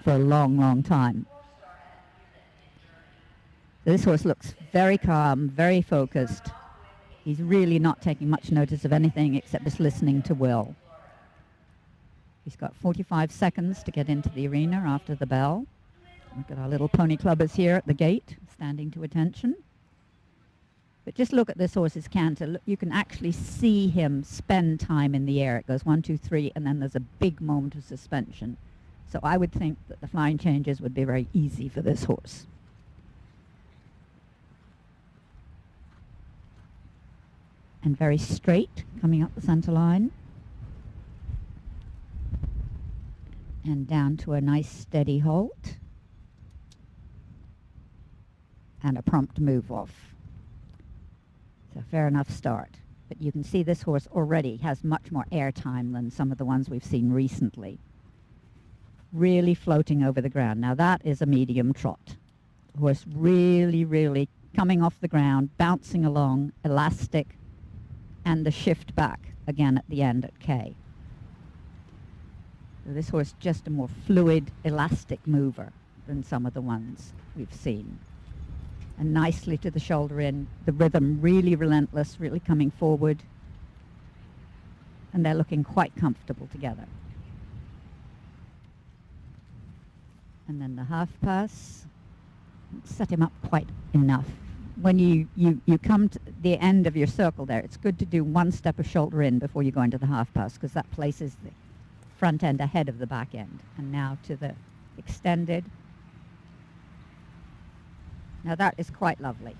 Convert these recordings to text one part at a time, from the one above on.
for a long, long time. This horse looks very calm, very focused. He's really not taking much notice of anything except just listening to Will. He's got 45 seconds to get into the arena after the bell. We've got our little pony clubbers here at the gate, standing to attention. But just look at this horse's canter. Look, you can actually see him spend time in the air. It goes 1, 2, 3, and then there's a big moment of suspension. So I would think that the flying changes would be very easy for this horse. And very straight, coming up the center line. And down to a nice steady halt. And a prompt move off. So fair enough start. But you can see this horse already has much more air time than some of the ones we've seen recently. Really floating over the ground. Now that is a medium trot. The horse really, really coming off the ground, bouncing along, elastic, and the shift back again at the end at K. So this horse just a more fluid, elastic mover than some of the ones we've seen. And nicely to the shoulder in, the rhythm really relentless, really coming forward. And they're looking quite comfortable together. And then the half pass, set him up quite enough. When you come to the end of your circle there, it's good to do one step of shoulder in before you go into the half pass, because that places the front end ahead of the back end. And now to the extended. Now that is quite lovely.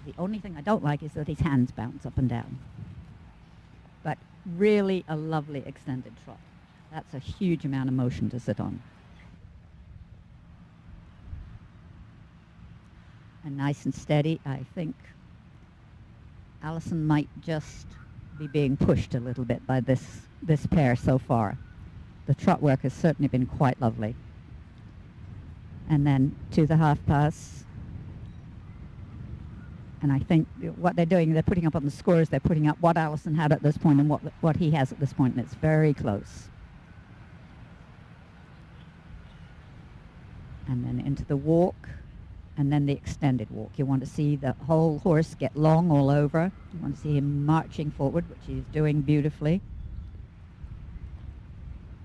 The only thing I don't like is that his hands bounce up and down. But really a lovely extended trot. That's a huge amount of motion to sit on. And nice and steady. I think Allison might just be being pushed a little bit by this pair so far. The trot work has certainly been quite lovely. And then to the half pass. And I think what they're doing, they're putting up on the scores, they're putting up what Allison had at this point and what he has at this point, and it's very close. And then into the walk. And then the extended walk. You want to see the whole horse get long all over. You want to see him marching forward, which he's doing beautifully.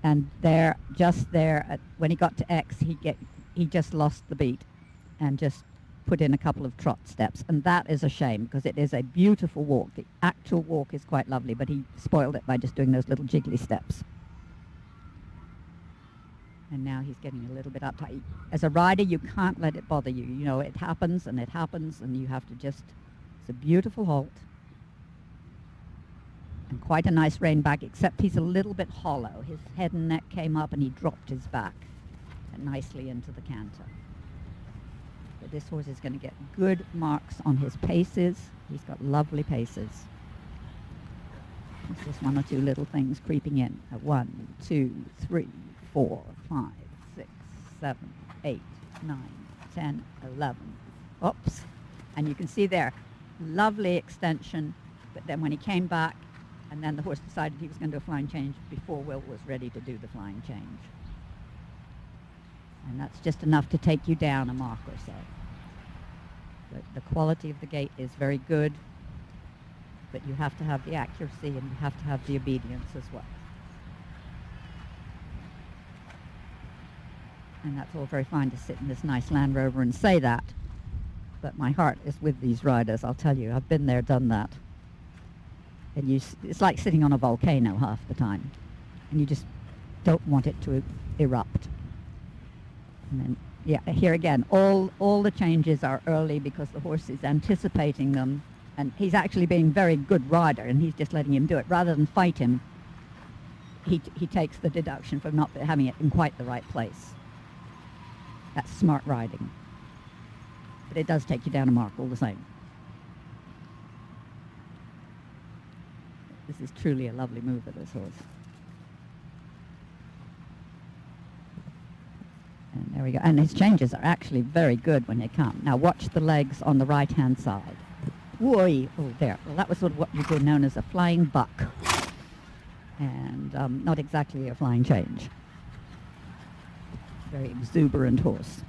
And there, just there, when he got to X, he just lost the beat and just put in a couple of trot steps. And that is a shame, because it is a beautiful walk. The actual walk is quite lovely, but he spoiled it by just doing those little jiggly steps. And now he's getting a little bit uptight. As a rider, you can't let it bother you. You know, it happens, and you have to just, it's a beautiful halt. And quite a nice rein back, except he's a little bit hollow. His head and neck came up, and he dropped his back nicely into the canter. But this horse is going to get good marks on his paces. He's got lovely paces. There's just one or two little things creeping in. 1, 2, 3, 4, 5, 6, 7, 8, 9, 10, 11. Oops. And you can see there, lovely extension. But then when he came back, and then the horse decided he was going to do a flying change before Will was ready to do the flying change. And that's just enough to take you down a mark or so. But the quality of the gait is very good, but you have to have the accuracy and you have to have the obedience as well. And that's all very fine to sit in this nice Land Rover and say that, but my heart is with these riders, I'll tell you. I've been there, done that. And it's like sitting on a volcano half the time, and you just don't want it to erupt. And then, yeah, here again, all the changes are early because the horse is anticipating them, and he's actually being a very good rider, and he's just letting him do it. Rather than fight him, he takes the deduction for not having it in quite the right place. That's smart riding. But it does take you down a mark all the same. This is truly a lovely move of this horse. And there we go. And his changes are actually very good when they come. Now watch the legs on the right-hand side. Whoa! Oh, there. Well, that was sort of what would be known as a flying buck. And not exactly a flying change. Very exuberant horse.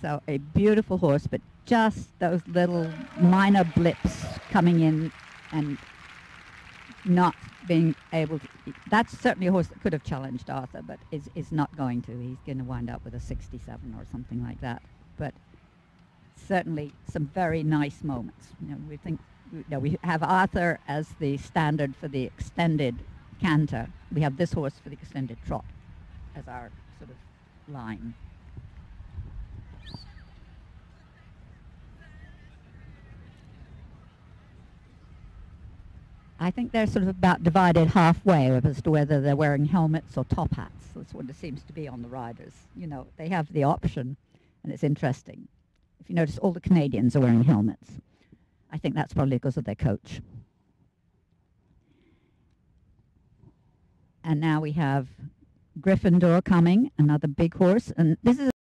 So a beautiful horse, but just those little minor blips coming in and not being able to. That's certainly a horse that could have challenged Arthur, but is not going to. He's going to wind up with a 67 or something like that. But certainly some very nice moments. We think, we have Arthur as the standard for the extended canter. We have this horse for the extended trot as our sort of line. I think they're sort of about divided halfway as to whether they're wearing helmets or top hats. That's what it seems to be on the riders. They have the option, and it's interesting. If you notice, all the Canadians are wearing helmets. I think that's probably because of their coach. And now we have Gryffindor coming, another big horse. And this is